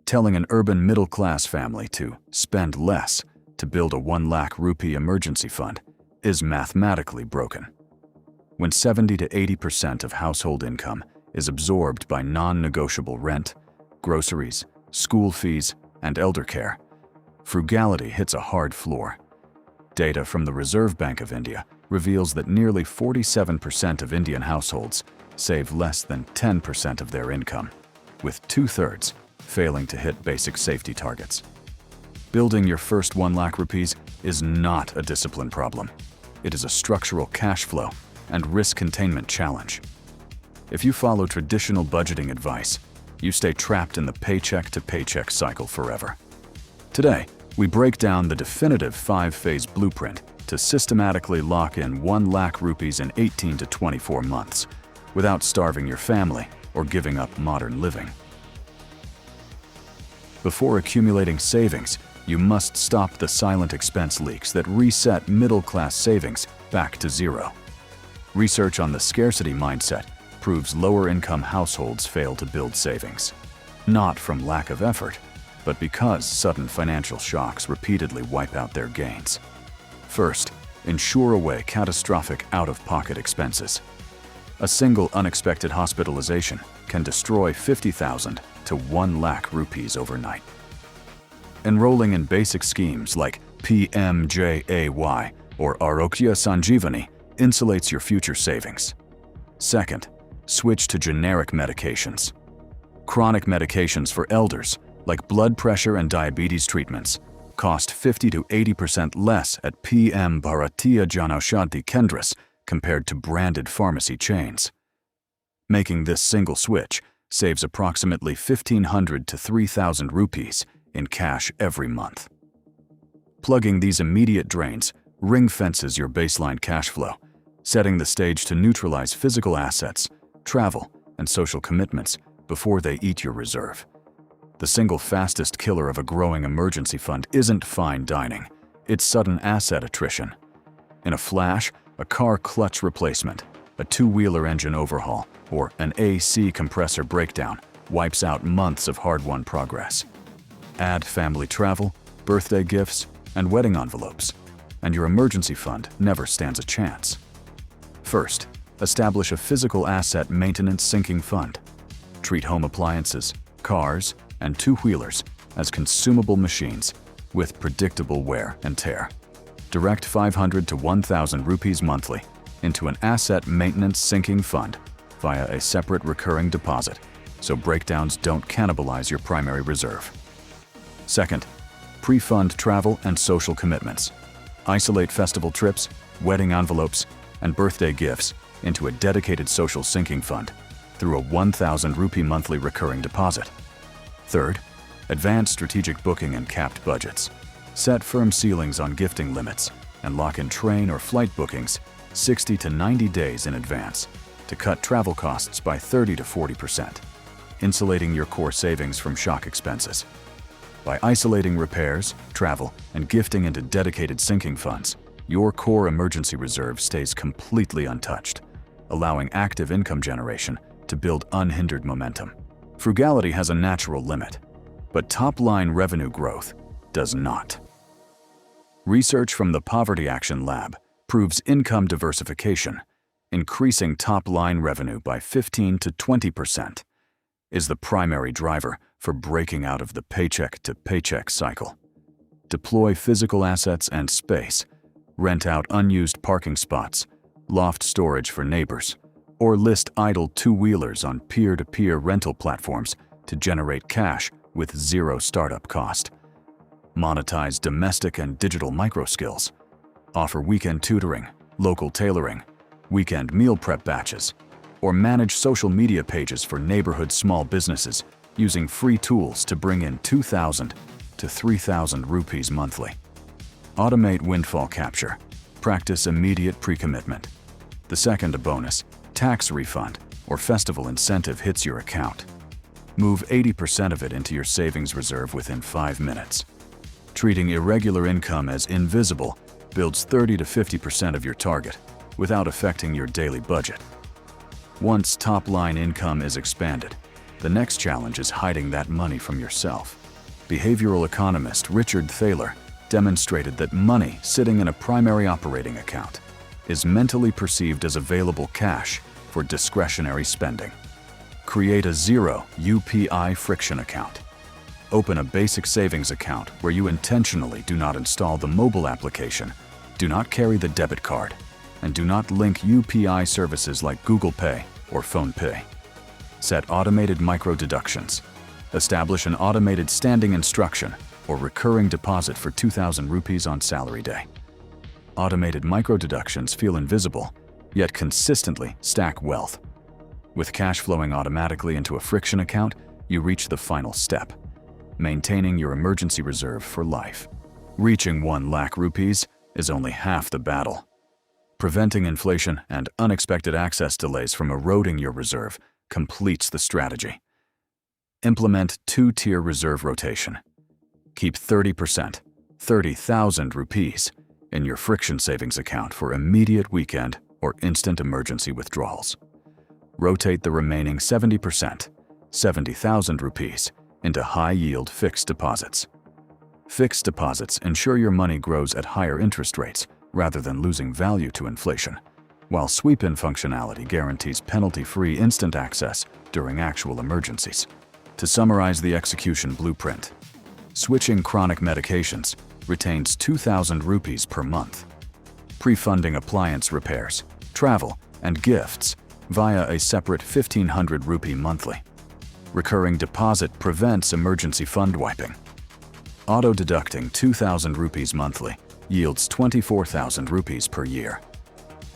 telling an urban middle-class family to spend less to build a 1 lakh rupee emergency fund is mathematically broken. When 70 to 80% of household income is absorbed by non-negotiable rent, groceries, school fees, and eldercare, frugality hits a hard floor. Data from the Reserve Bank of India reveals that nearly 47% of Indian households save less than 10% of their income, with 2/3 failing to hit basic safety targets. Building your first 1 lakh rupees is not a discipline problem. It is a structural cash flow and risk containment challenge. If you follow traditional budgeting advice, you stay trapped in the paycheck-to-paycheck cycle forever. Today, we break down the definitive 5-phase blueprint to systematically lock in 1 lakh rupees in 18 to 24 months without starving your family or giving up modern living. Before accumulating savings, you must stop the silent expense leaks that reset middle-class savings back to zero. Research on the scarcity mindset proves lower-income households fail to build savings, not from lack of effort, but because sudden financial shocks repeatedly wipe out their gains. First, insure away catastrophic out-of-pocket expenses. A single unexpected hospitalization can destroy 50,000 to 1 lakh rupees overnight. Enrolling in basic schemes like PMJAY or Arogya Sanjeevani insulates your future savings. Second, switch to generic medications. Chronic medications for elders, like blood pressure and diabetes treatments, cost 50 to 80% less at PM Bharatiya Janaushadhi Kendras compared to branded pharmacy chains. Making this single switch saves approximately 1,500 to 3,000 rupees in cash every month. Plugging these immediate drains ring-fences your baseline cash flow, setting the stage to neutralize physical assets, travel, and social commitments before they eat your reserve. The single fastest killer of a growing emergency fund isn't fine dining, it's sudden asset attrition. In a flash, a car clutch replacement, a two-wheeler engine overhaul, or an AC compressor breakdown wipes out months of hard-won progress. Add family travel, birthday gifts, and wedding envelopes, and your emergency fund never stands a chance. First, establish a physical asset maintenance sinking fund. Treat home appliances, cars, and two-wheelers as consumable machines with predictable wear and tear. Direct 500 to 1,000 rupees monthly into an asset maintenance sinking fund via a separate recurring deposit, so breakdowns don't cannibalize your primary reserve. Second, pre-fund travel and social commitments. Isolate festival trips, wedding envelopes, and birthday gifts into a dedicated social sinking fund through a 1,000 rupee monthly recurring deposit. Third, advance strategic booking and capped budgets. Set firm ceilings on gifting limits and lock in train or flight bookings 60 to 90 days in advance to cut travel costs by 30 to 40%, insulating your core savings from shock expenses. By isolating repairs, travel, and gifting into dedicated sinking funds, your core emergency reserve stays completely untouched, allowing active income generation to build unhindered momentum. Frugality has a natural limit, but top-line revenue growth does not. Research from the Poverty Action Lab proves income diversification, increasing top-line revenue by 15 to 20%, is the primary driver for breaking out of the paycheck-to-paycheck cycle. Deploy physical assets and space, rent out unused parking spots, loft storage for neighbors, or list idle two-wheelers on peer-to-peer rental platforms to generate cash with zero startup cost. Monetize domestic and digital micro-skills. Offer weekend tutoring, local tailoring, weekend meal prep batches, or manage social media pages for neighborhood small businesses using free tools to bring in 2,000 to 3,000 rupees monthly. Automate windfall capture. Practice immediate pre-commitment. The second a bonus, tax refund, or festival incentive hits your account, move 80% of it into your savings reserve within 5 minutes. Treating irregular income as invisible builds 30 to 50% of your target without affecting your daily budget. Once top-line income is expanded, The next challenge is hiding that money from yourself. Behavioral economist Richard Thaler demonstrated that money sitting in a primary operating account is mentally perceived as available cash for discretionary spending. Create a zero UPI friction account. Open a basic savings account where you intentionally do not install the mobile application, do not carry the debit card, and do not link UPI services like Google Pay or PhonePe. Set automated micro-deductions. Establish an automated standing instruction or recurring deposit for 2,000 rupees on salary day. Automated micro-deductions feel invisible, yet consistently stack wealth. With cash flowing automatically into a friction account, you reach the final step: maintaining your emergency reserve for life. Reaching 1 lakh rupees is only half the battle. Preventing inflation and unexpected access delays from eroding your reserve completes the strategy. Implement 2-tier reserve rotation. Keep 30%, 30,000 rupees, in your friction savings account for immediate weekend or instant emergency withdrawals. Rotate the remaining 70%, 70,000 rupees, into high-yield fixed deposits. Fixed deposits ensure your money grows at higher interest rates rather than losing value to inflation, while sweep-in functionality guarantees penalty-free instant access during actual emergencies. To summarize the execution blueprint, switching chronic medications retains 2,000 rupees per month. Pre-funding appliance repairs, travel, and gifts via a separate 1,500 rupee monthly. Recurring deposit prevents emergency fund wiping. Auto-deducting 2,000 rupees monthly yields 24,000 rupees per year.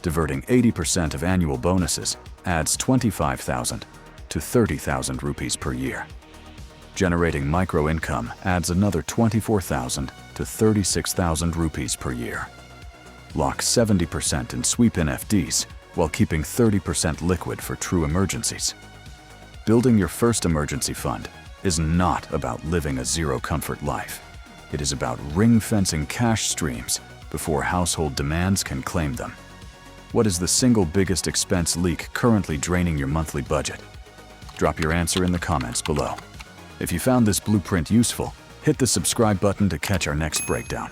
Diverting 80% of annual bonuses adds 25,000 to 30,000 rupees per year. Generating micro-income adds another 24,000 to 36,000 rupees per year. Lock 70% in sweep-in FDs while keeping 30% liquid for true emergencies. Building your first emergency fund is not about living a zero-comfort life. It is about ring-fencing cash streams before household demands can claim them. What is the single biggest expense leak currently draining your monthly budget? Drop your answer in the comments below. If you found this blueprint useful, hit the subscribe button to catch our next breakdown.